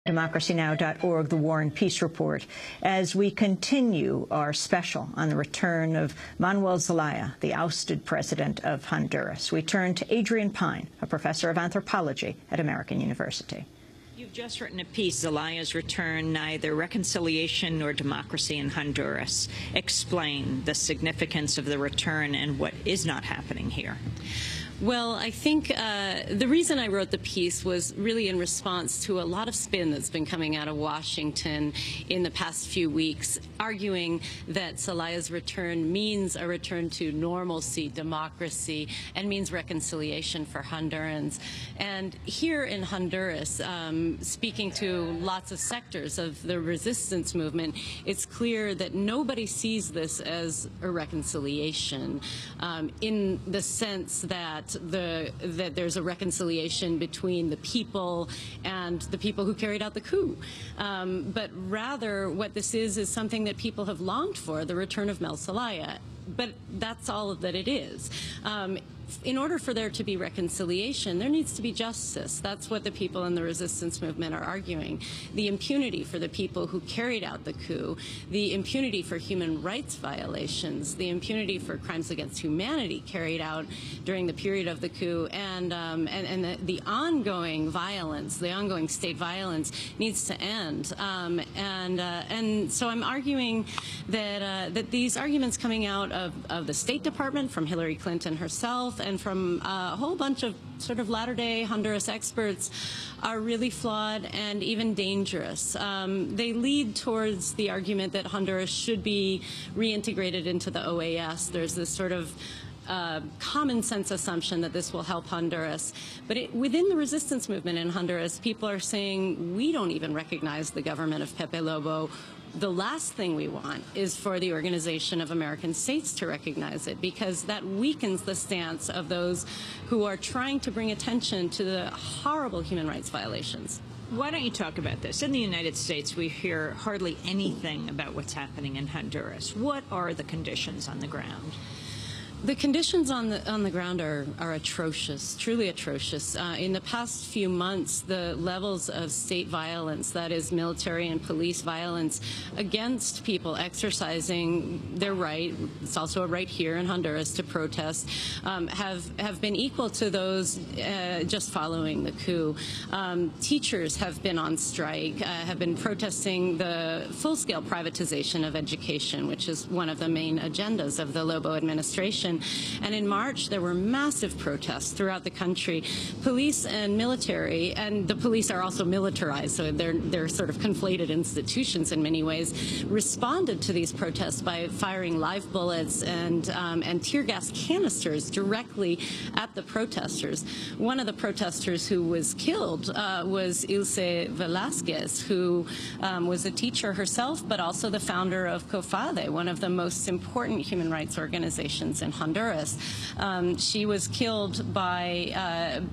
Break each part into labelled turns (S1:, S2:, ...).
S1: democracynow.org, the War and Peace Report, as we continue our special on the return of Manuel Zelaya, the ousted president of Honduras. We turn to Adrienne Pine, a professor of anthropology at American University.
S2: You've just written a piece, Zelaya's Return, Neither Reconciliation Nor Democracy in Honduras. Explain the significance of the return and what is not happening here.
S3: Well, I think the reason I wrote the piece was really in response to a lot of spin that's been coming out of Washington in the past few weeks, arguing that Zelaya's return means a return to normalcy, democracy, and means reconciliation for Hondurans. And here in Honduras, speaking to lots of sectors of the resistance movement, it's clear that nobody sees this as a reconciliation in the sense that there's a reconciliation between the people and the people who carried out the coup. But rather, what this is something that people have longed for, the return of Manuel Zelaya. But that's all that it is. In order for there to be reconciliation, there needs to be justice. That's what the people in the resistance movement are arguing. The impunity for the people who carried out the coup, the impunity for human rights violations, the impunity for crimes against humanity carried out during the period of the coup, and the ongoing violence, the ongoing state violence needs to end. And so I'm arguing that these arguments coming out of the State Department, from Hillary Clinton herself, and from a whole bunch of sort of latter-day Honduras experts are really flawed and even dangerous. They lead towards the argument that Honduras should be reintegrated into the OAS. There's this sort of common sense assumption that this will help Honduras. But within the resistance movement in Honduras, people are saying, we don't even recognize the government of Pepe Lobo. The last thing we want is for the Organization of American States to recognize it, because that weakens the stance of those who are trying to bring attention to the horrible human rights violations.
S2: Why don't you talk about this? In the United States, we hear hardly anything about what's happening in Honduras. What are the conditions on the ground?
S3: The conditions on the ground are atrocious, truly atrocious. In the past few months, the levels of state violence, that is military and police violence against people exercising their right, it's also a right here in Honduras to protest, have been equal to those just following the coup. Teachers have been on strike, have been protesting the full-scale privatization of education, which is one of the main agendas of the Lobo administration. And in March, there were massive protests throughout the country. Police and military, and the police are also militarized, so they're sort of conflated institutions in many ways, responded to these protests by firing live bullets and tear gas canisters directly at the protesters. One of the protesters who was killed was Ilse Velasquez, who was a teacher herself, but also the founder of COFADE, one of the most important human rights organizations in Honduras. She was killed by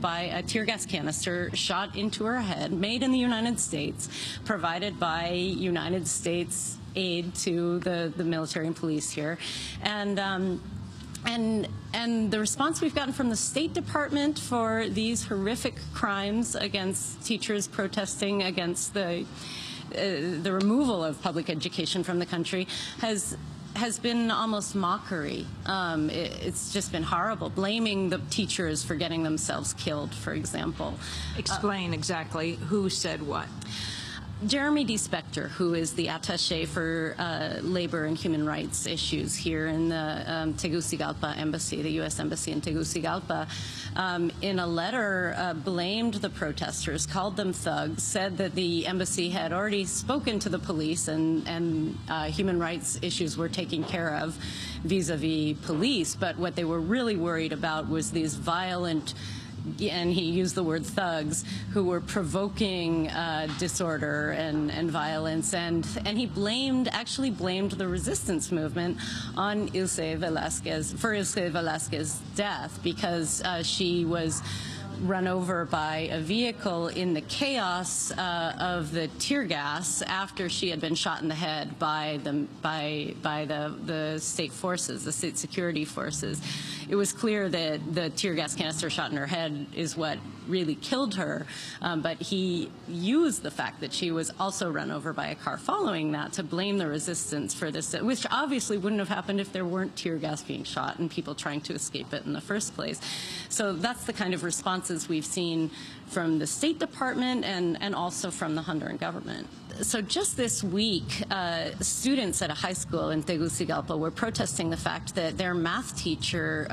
S3: a tear gas canister shot into her head, made in the United States, provided by United States aid to the military and police here. And the response we've gotten from the State Department for these horrific crimes against teachers protesting against the removal of public education from the country has been almost mockery. It's just been horrible, blaming the teachers for getting themselves killed, for example.
S2: Explain exactly who said what.
S3: Jeremy D. Spector, who is the attaché for labor and human rights issues here in the Tegucigalpa embassy, the U.S. embassy in Tegucigalpa, in a letter blamed the protesters, called them thugs, said that the embassy had already spoken to the police and human rights issues were taken care of vis-a-vis police, but what they were really worried about was these violent, and he used the word thugs, who were provoking disorder and violence, and he actually blamed the resistance movement on Ilse Velasquez's death, because she was run over by a vehicle in the chaos of the tear gas after she had been shot in the head by the state forces, the state security forces. it was clear that the tear gas canister shot in her head is what really killed her, but he used the fact that she was also run over by a car following that to blame the resistance for this, which obviously wouldn't have happened if there weren't tear gas being shot and people trying to escape it in the first place. So that's the kind of responses we've seen from the State Department and also from the Honduran government. So just this week, students at a high school in Tegucigalpa were protesting the fact that their math teacher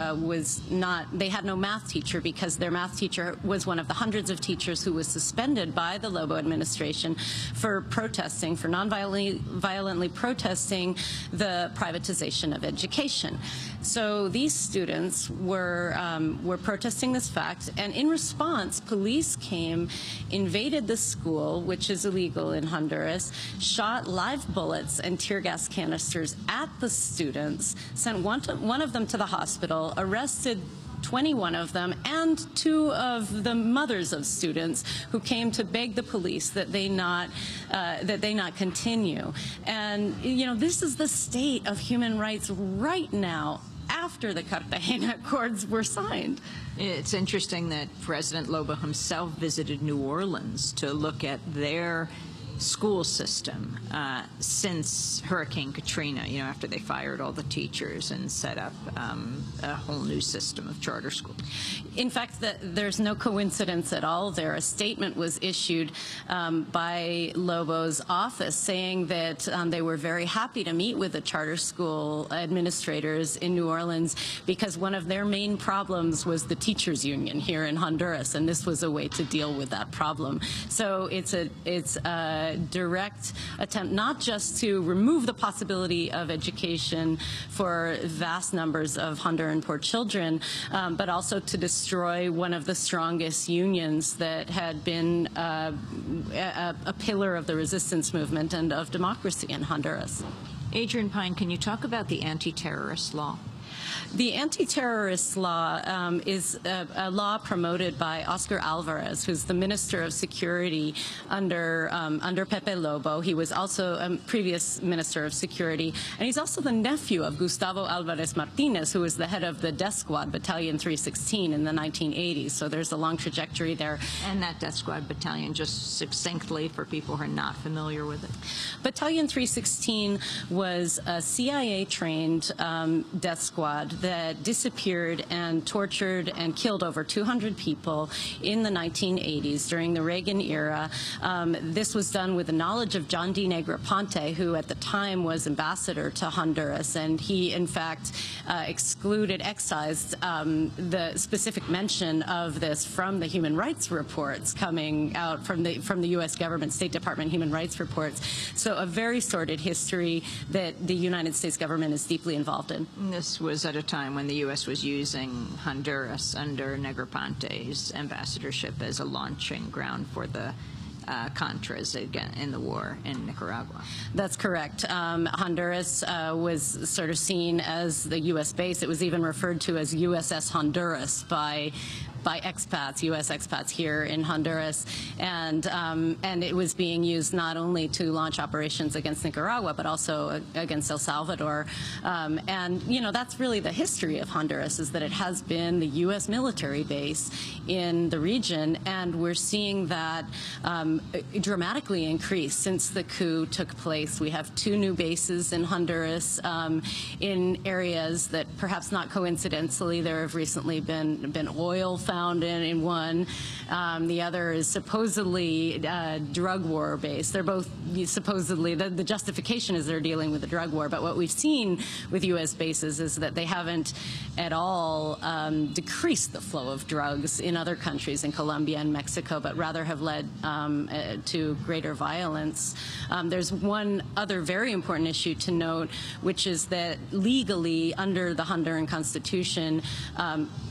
S3: they had no math teacher because their math teacher was one of the hundreds of teachers who was suspended by the Lobo administration for protesting, for violently protesting the privatization of education. So these students were protesting this fact, and in response, police came, invaded the school, which is illegal in Honduras, shot live bullets and tear gas canisters at the students, sent one of them to the hospital, arrested 21 of them, and 2 of the mothers of students who came to beg the police that they not continue. And this is the state of human rights right now, after the Cartagena Accords were signed.
S2: It's interesting that President Lobo himself visited New Orleans to look at their school system since Hurricane Katrina, after they fired all the teachers and set up a whole new system of charter schools.
S3: In fact, there's no coincidence at all there. A statement was issued by Lobo's office saying that they were very happy to meet with the charter school administrators in New Orleans because one of their main problems was the teachers union here in Honduras, and this was a way to deal with that problem. So it's a direct attempt not just to remove the possibility of education for vast numbers of Honduran poor children, but also to destroy one of the strongest unions that had been a pillar of the resistance movement and of democracy in Honduras.
S2: Adrienne Pine, can you talk about the anti-terrorist law?
S3: The anti-terrorist law is a law promoted by Oscar Alvarez, who's the Minister of Security under Pepe Lobo. He was also a previous Minister of Security, and he's also the nephew of Gustavo Alvarez Martinez, who was the head of the Death Squad, Battalion 316, in the 1980s. So there's a long trajectory there.
S2: And that Death Squad battalion, just succinctly for people who are not familiar with it.
S3: Battalion 316 was a CIA-trained death squad that disappeared and tortured and killed over 200 people in the 1980s during the Reagan era. This was done with the knowledge of John D. Negroponte, who at the time was ambassador to Honduras, and he, in fact, excised the specific mention of this from the human rights reports coming out from the U.S. government, State Department human rights reports. So a very sordid history that the United States government is deeply involved in.
S2: This was at a time when the U.S. was using Honduras under Negroponte's ambassadorship as a launching ground for the Contras again in the war in Nicaragua.
S3: That's correct. Honduras was sort of seen as the U.S. base. It was even referred to as USS Honduras by expats, U.S. expats here in Honduras, and it was being used not only to launch operations against Nicaragua, but also against El Salvador. And that's really the history of Honduras, is that it has been the U.S. military base in the region, and we're seeing that dramatically increase since the coup took place. We have 2 new bases in Honduras in areas that perhaps not coincidentally there have recently been oil found in one. The other is supposedly drug war based. They're both supposedly, the justification is they're dealing with a drug war, but what we've seen with U.S. bases is that they haven't at all decreased the flow of drugs in other countries, in Colombia and Mexico, but rather have led to greater violence. There's one other very important issue to note, which is that legally, under the Honduran Constitution,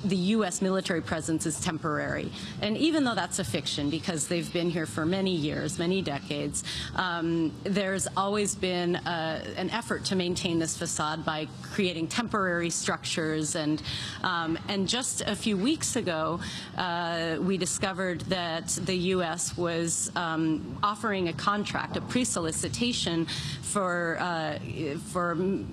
S3: the U.S. military presence presence is temporary. And even though that's a fiction, because they've been here for many years, many decades, there's always been an effort to maintain this facade by creating temporary structures. And just a few weeks ago, we discovered that the U.S. was offering a contract, a pre-solicitation for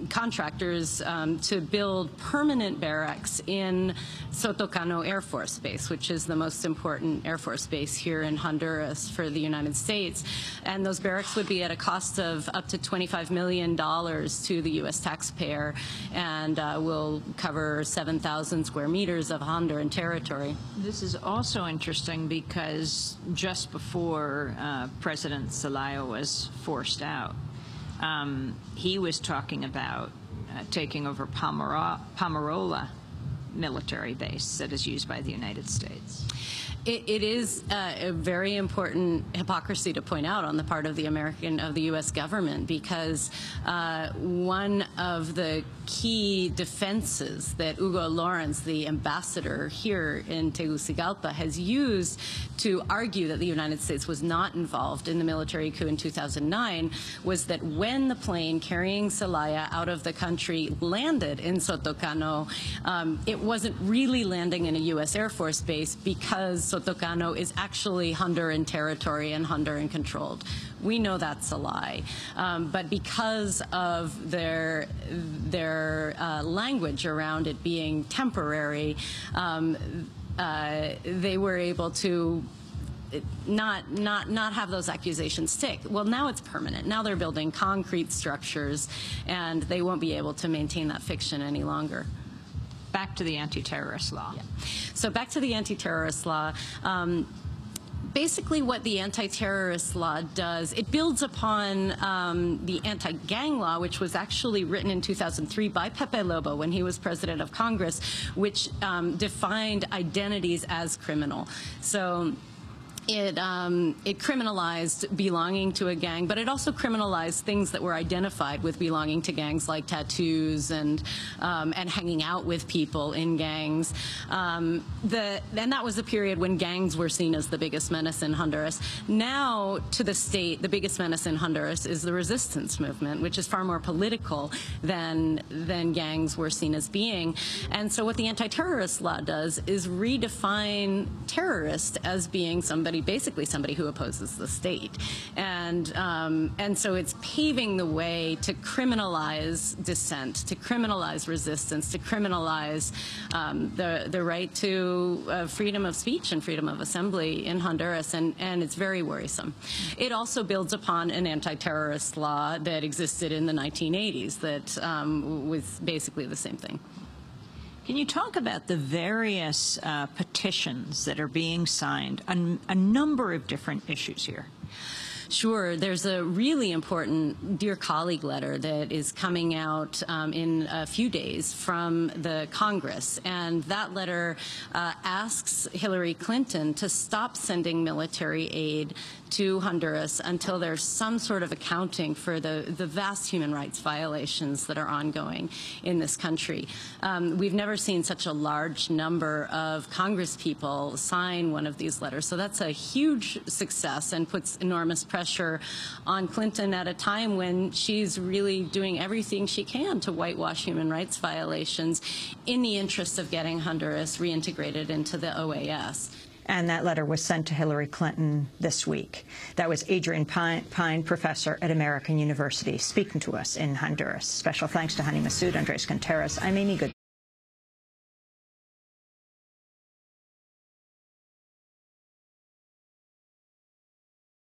S3: contractors to build permanent barracks in Sotocano Air Force Base, which is the most important Air Force base here in Honduras for the United States. And those barracks would be at a cost of up to $25 million to the U.S. taxpayer, and will cover 7,000 square meters of Honduran territory.
S2: This is also interesting because just before President Zelaya was forced out, he was talking about taking over Pomarola military base that is used by the United States.
S3: It is a very important hypocrisy to point out on the part of the U.S. government, because one of the key defenses that Hugo Lawrence, the ambassador here in Tegucigalpa, has used to argue that the United States was not involved in the military coup in 2009 was that when the plane carrying Zelaya out of the country landed in Sotocano, it wasn't really landing in a U.S. Air Force base, because Sotocano is actually Honduran territory and Honduran controlled. We know that's a lie, but because of their language around it being temporary, they were able to not have those accusations stick. Well, now it's permanent. Now they're building concrete structures, and they won't be able to maintain that fiction any longer.
S2: Back to the anti-terrorist law.
S3: Yeah. So back to the anti-terrorist law. Basically what the anti-terrorist law does, it builds upon the anti-gang law, which was actually written in 2003 by Pepe Lobo when he was president of Congress, which defined identities as criminal. So it criminalized belonging to a gang, but it also criminalized things that were identified with belonging to gangs, like tattoos and hanging out with people in gangs. And that was a period when gangs were seen as the biggest menace in Honduras. Now, to the state, the biggest menace in Honduras is the resistance movement, which is far more political than gangs were seen as being. And so what the anti-terrorist law does is redefine terrorist as being basically somebody who opposes the state, and so it's paving the way to criminalize dissent, to criminalize resistance, to criminalize the right to freedom of speech and freedom of assembly in Honduras, and it's very worrisome. It also builds upon an anti-terrorist law that existed in the 1980s that was basically the same thing.
S2: Can you talk about the various petitions that are being signed on a number of different issues here?
S3: Sure. There's a really important Dear Colleague letter that is coming out in a few days from the Congress. And that letter asks Hillary Clinton to stop sending military aid to Honduras until there's some sort of accounting for the vast human rights violations that are ongoing in this country. We've never seen such a large number of Congress people sign one of these letters. So that's a huge success and puts enormous pressure on Clinton at a time when she's really doing everything she can to whitewash human rights violations in the interest of getting Honduras reintegrated into the OAS.
S1: And that letter was sent to Hillary Clinton this week. That was Adrienne Pine, professor at American University, speaking to us in Honduras. Special thanks to Hani Massoud, Andres Contreras. I'm Amy Good.